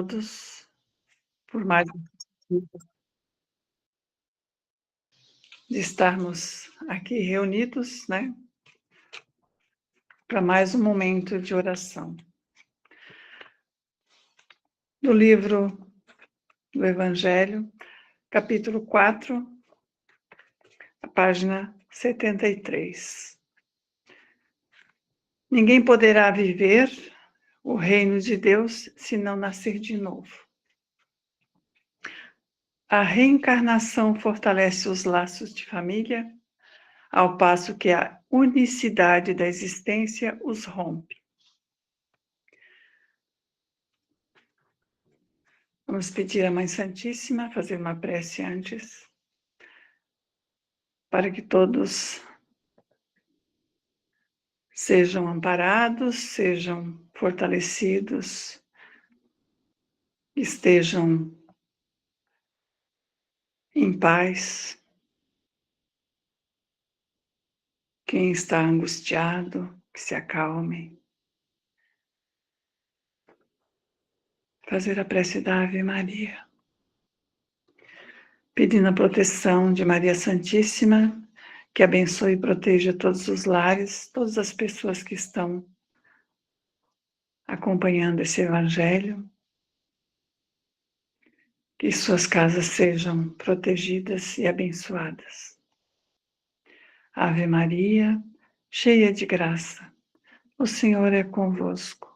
todos por mais de estarmos aqui reunidos, né? Para mais um momento de oração. Do livro do Evangelho, capítulo 4, a página 73. Ninguém poderá viver o reino de Deus se não nascer de novo. A reencarnação fortalece os laços de família, ao passo que a unicidade da existência os rompe. Vamos pedir à Mãe Santíssima, fazer uma prece antes, para que todos sejam amparados, sejam fortalecidos, estejam em paz. Quem está angustiado, que se acalme. Fazer a prece da Ave Maria. Pedindo a proteção de Maria Santíssima, que abençoe e proteja todos os lares, todas as pessoas que estão acompanhando esse Evangelho, que suas casas sejam protegidas e abençoadas. Ave Maria, cheia de graça, o Senhor é convosco.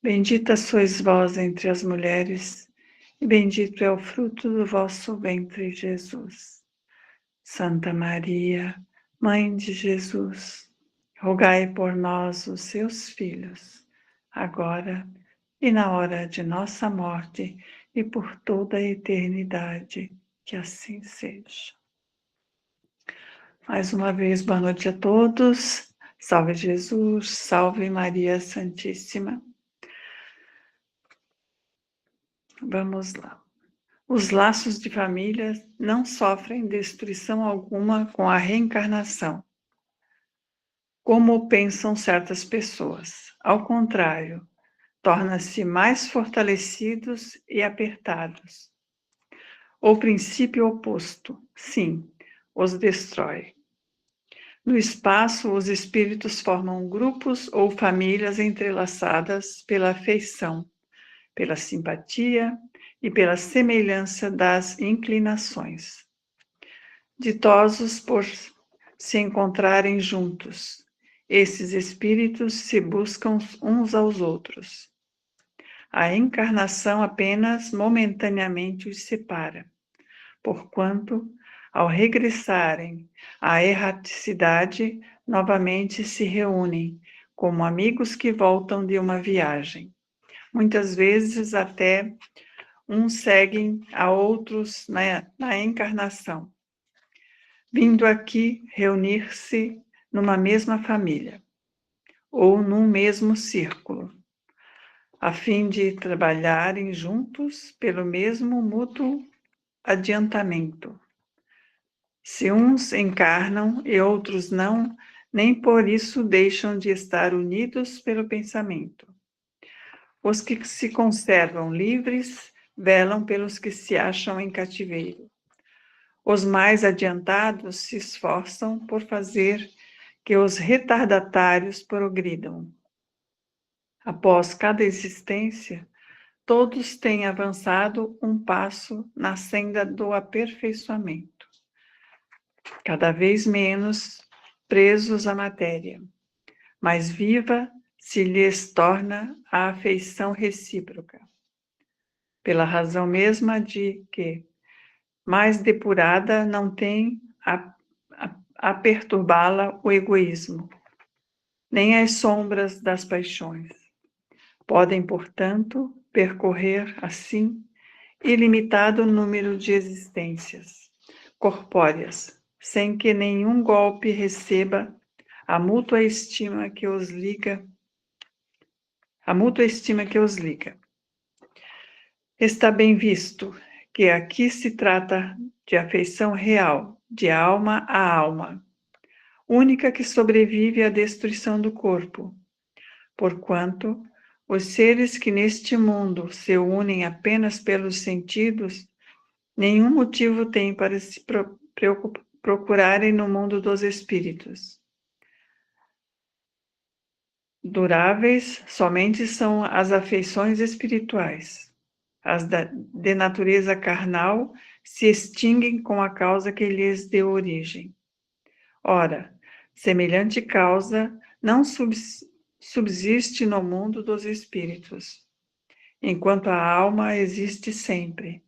Bendita sois vós entre as mulheres, e bendito é o fruto do vosso ventre, Jesus. Santa Maria, Mãe de Jesus, rogai por nós, os seus filhos, agora e na hora de nossa morte, e por toda a eternidade, que assim seja. Mais uma vez, boa noite a todos. Salve Jesus, salve Maria Santíssima. Vamos lá. Os laços de família não sofrem destruição alguma com a reencarnação, como pensam certas pessoas. Ao contrário, tornam-se mais fortalecidos e apertados. O princípio oposto, sim, os destrói. No espaço, os espíritos formam grupos ou famílias entrelaçadas pela afeição, pela simpatia e pela semelhança das inclinações. Ditosos por se encontrarem juntos, esses espíritos se buscam uns aos outros. A encarnação apenas momentaneamente os separa, porquanto, ao regressarem à erraticidade, novamente se reúnem, como amigos que voltam de uma viagem. Muitas vezes até uns seguem a outros na encarnação, vindo aqui reunir-se numa mesma família, ou num mesmo círculo, a fim de trabalharem juntos pelo mesmo mútuo adiantamento. Se uns encarnam e outros não, nem por isso deixam de estar unidos pelo pensamento. Os que se conservam livres velam pelos que se acham em cativeiro. Os mais adiantados se esforçam por fazer que os retardatários progridam. Após cada existência, todos têm avançado um passo na senda do aperfeiçoamento, cada vez menos presos à matéria, mais viva se lhes torna a afeição recíproca, pela razão mesma de que, mais depurada, não tem a perturbá-la o egoísmo, nem as sombras das paixões. Podem, portanto, percorrer, assim, ilimitado número de existências corpóreas, sem que nenhum golpe receba a mútua estima que os liga. Está bem visto que aqui se trata de afeição real, de alma a alma, única que sobrevive à destruição do corpo, porquanto Os seres que neste mundo se unem apenas pelos sentidos, nenhum motivo têm para se procurarem no mundo dos espíritos. Duráveis somente são as afeições espirituais. As de natureza carnal se extinguem com a causa que lhes deu origem. Ora, semelhante causa não subsiste no mundo dos espíritos, enquanto a alma existe sempre.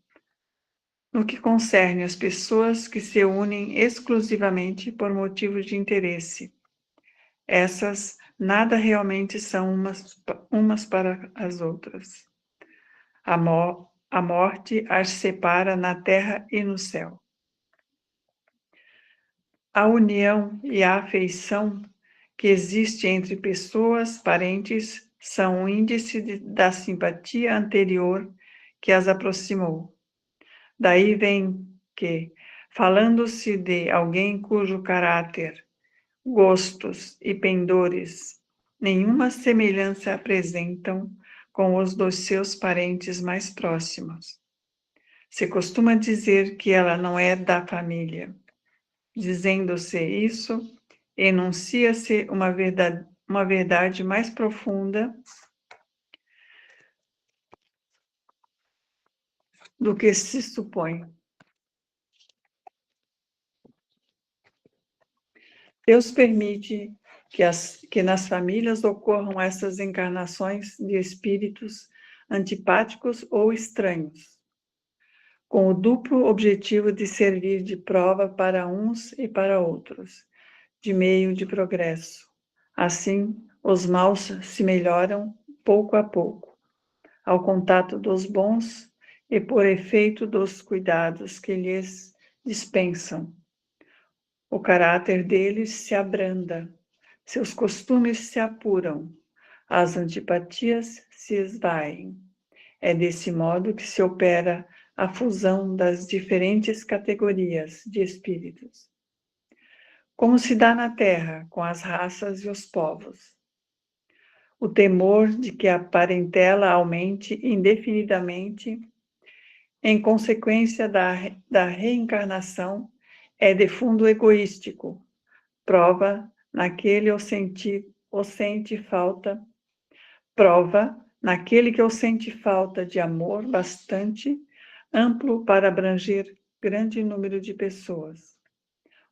No que concerne às pessoas que se unem exclusivamente por motivos de interesse, essas nada realmente são umas para as outras. A morte as separa na terra e no céu. A união e a afeição que existe entre pessoas parentes são um índice da simpatia anterior que as aproximou. Daí vem que, falando-se de alguém cujo caráter, gostos e pendores nenhuma semelhança apresentam com os dos seus parentes mais próximos, se costuma dizer que ela não é da família. Dizendo-se isso, enuncia-se uma verdade mais profunda do que se supõe. Deus permite que nas famílias ocorram essas encarnações de espíritos antipáticos ou estranhos, com o duplo objetivo de servir de prova para uns e para outros, de meio de progresso. Assim, os maus se melhoram pouco a pouco, ao contato dos bons e por efeito dos cuidados que lhes dispensam. O caráter deles se abranda, seus costumes se apuram, as antipatias se esvaem. É desse modo que se opera a fusão das diferentes categorias de espíritos. Como se dá na Terra com as raças e os povos. O temor de que a parentela aumente indefinidamente em consequência da reencarnação é de fundo egoístico, prova naquele que o sente falta de amor bastante amplo para abranger grande número de pessoas.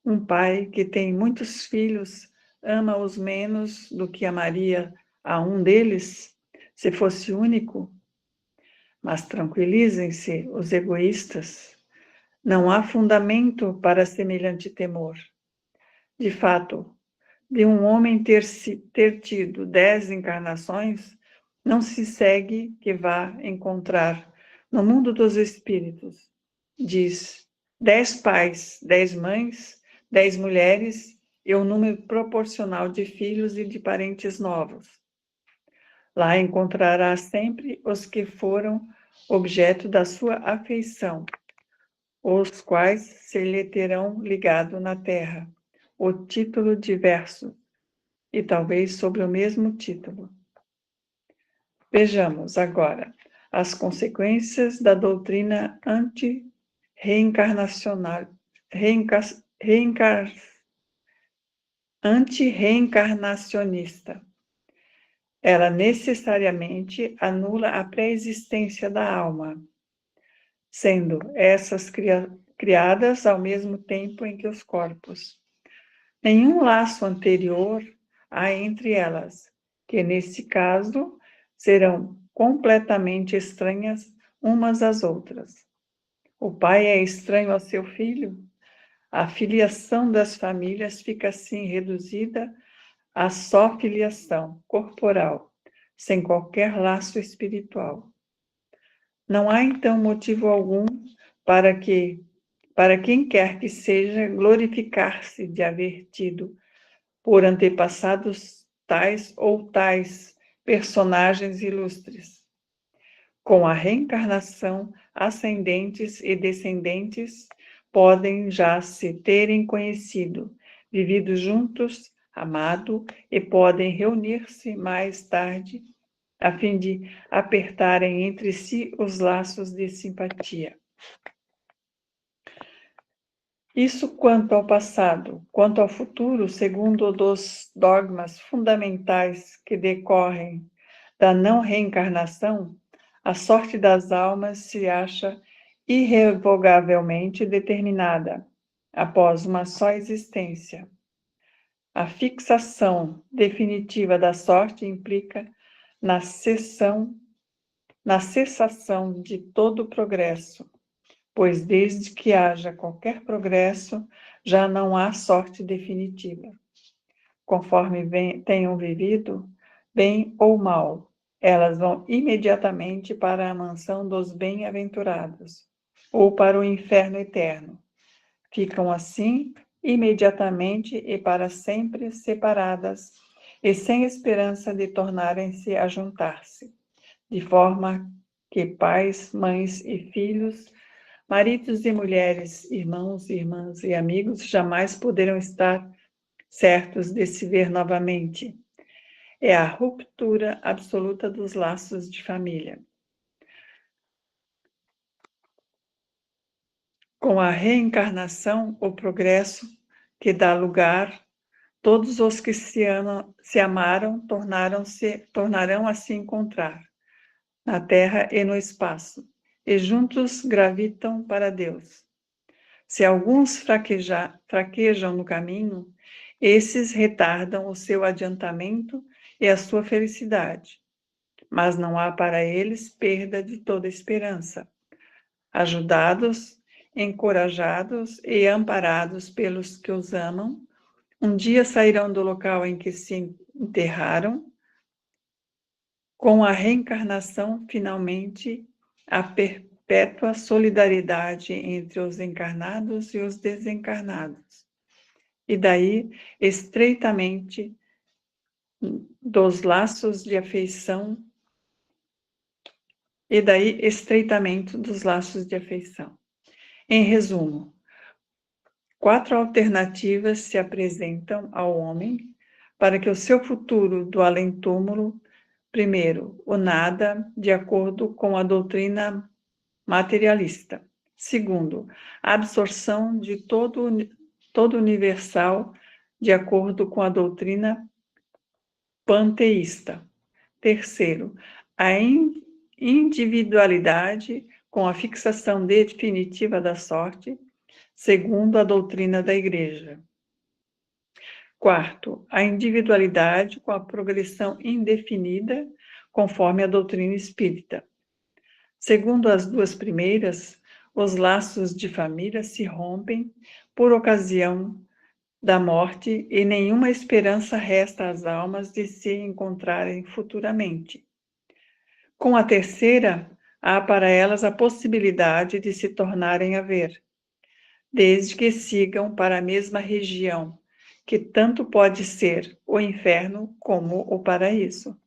Um pai que tem muitos filhos ama-os menos do que amaria a um deles, se fosse único? Mas tranquilizem-se os egoístas, não há fundamento para semelhante temor. De fato, de um homem ter tido 10 encarnações, não se segue que vá encontrar no mundo dos espíritos, diz, 10 pais, 10 mães, 10 mulheres e um número proporcional de filhos e de parentes novos. Lá encontrará sempre os que foram objeto da sua afeição, os quais se lhe terão ligado na terra, o título diverso, e talvez sobre o mesmo título. Vejamos agora as consequências da doutrina anti-reencarnacionista. Ela necessariamente anula a pré-existência da alma, sendo essas criadas ao mesmo tempo em que os corpos. Nenhum laço anterior há entre elas, que nesse caso serão completamente estranhas umas às outras. O pai é estranho ao seu filho? A filiação das famílias fica assim reduzida à só filiação corporal, sem qualquer laço espiritual. Não há então motivo algum para quem quer que seja glorificar-se de haver tido por antepassados tais ou tais personagens ilustres. Com a reencarnação, ascendentes e descendentes podem já se terem conhecido, vivido juntos, amado, e podem reunir-se mais tarde a fim de apertarem entre si os laços de simpatia. Isso quanto ao passado. Quanto ao futuro, segundo dos dogmas fundamentais que decorrem da não reencarnação, a sorte das almas se acha irrevogavelmente determinada após uma só existência. A fixação definitiva da sorte implica na cessação de todo progresso, pois desde que haja qualquer progresso, já não há sorte definitiva. Conforme tenham vivido, bem ou mal, elas vão imediatamente para a mansão dos bem-aventurados, ou para o inferno eterno. Ficam assim, imediatamente e para sempre separadas, e sem esperança de tornarem-se a juntar-se, de forma que pais, mães e filhos, maridos e mulheres, irmãos, irmãs e amigos jamais poderão estar certos de se ver novamente. É a ruptura absoluta dos laços de família. Com a reencarnação, o progresso que dá lugar, todos os que se amaram tornarão a se encontrar, na terra e no espaço, e juntos gravitam para Deus. Se alguns fraquejam no caminho, esses retardam o seu adiantamento e a sua felicidade, mas não há para eles perda de toda esperança. Ajudados, encorajados e amparados pelos que os amam, um dia sairão do local em que se enterraram. Com a reencarnação, finalmente, a perpétua solidariedade entre os encarnados e os desencarnados. E daí, estreitamente dos laços de afeição. Em resumo, 4 alternativas se apresentam ao homem para que o seu futuro do além-túmulo. Primeiro, o nada, de acordo com a doutrina materialista. Segundo, a absorção de todo universal, de acordo com a doutrina panteísta. Terceiro, a individualidade, com a fixação definitiva da sorte, segundo a doutrina da Igreja. Quarto, a individualidade com a progressão indefinida, conforme a doutrina espírita. Segundo as duas primeiras, os laços de família se rompem por ocasião da morte e nenhuma esperança resta às almas de se encontrarem futuramente. Com a terceira, há para elas a possibilidade de se tornarem a ver, desde que sigam para a mesma região, que tanto pode ser o inferno como o paraíso.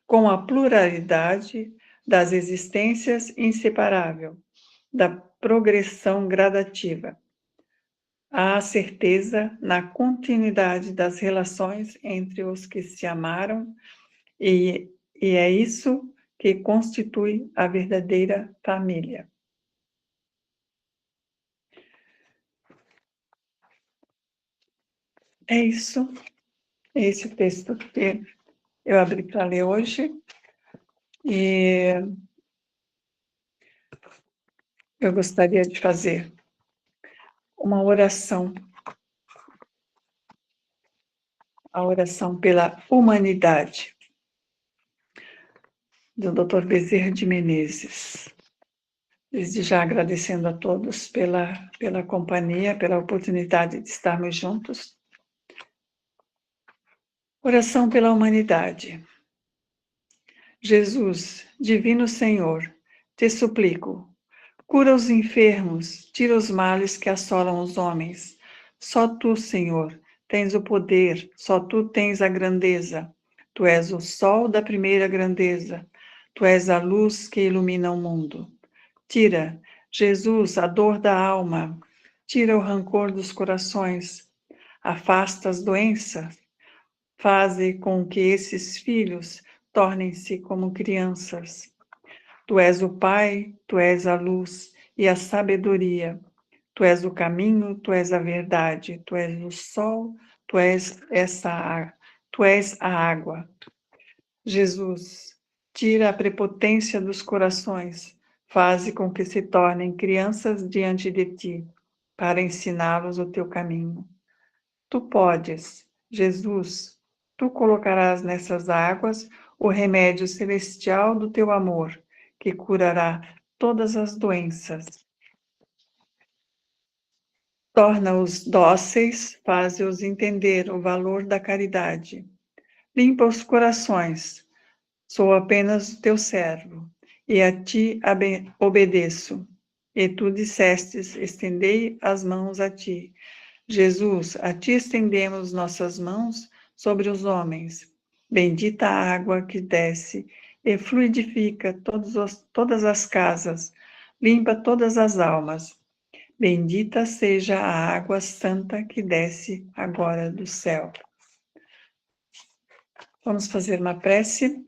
Com a pluralidade das existências inseparável, da progressão gradativa, há a certeza na continuidade das relações entre os que se amaram, e é isso que constitui a verdadeira família. É isso, esse texto que eu abri para ler hoje, e eu gostaria de fazer uma oração, a oração pela humanidade, do Dr. Bezerra de Menezes. Desde já agradecendo a todos pela companhia, pela oportunidade de estarmos juntos. Oração pela humanidade. Jesus, Divino Senhor, te suplico, cura os enfermos, tira os males que assolam os homens. Só tu, Senhor, tens o poder, só tu tens a grandeza. Tu és o sol da primeira grandeza, tu és a luz que ilumina o mundo. Tira, Jesus, a dor da alma, tira o rancor dos corações, afasta as doenças, faze com que esses filhos tornem-se como crianças. Tu és o Pai, tu és a luz e a sabedoria. Tu és o caminho, tu és a verdade, tu és o sol, tu és a água. Jesus, tira a prepotência dos corações, faze com que se tornem crianças diante de ti, para ensiná-los o teu caminho. Tu podes, Jesus, tu colocarás nessas águas o remédio celestial do teu amor, que curará todas as doenças. Torna-os dóceis, faze-os entender o valor da caridade. Limpa os corações, sou apenas o teu servo, e a ti obedeço. E tu dissestes, estendei as mãos a ti. Jesus, a ti estendemos nossas mãos sobre os homens. Bendita a água que desce e fluidifica todas as casas, limpa todas as almas. Bendita seja a água santa que desce agora do céu. Vamos fazer uma prece.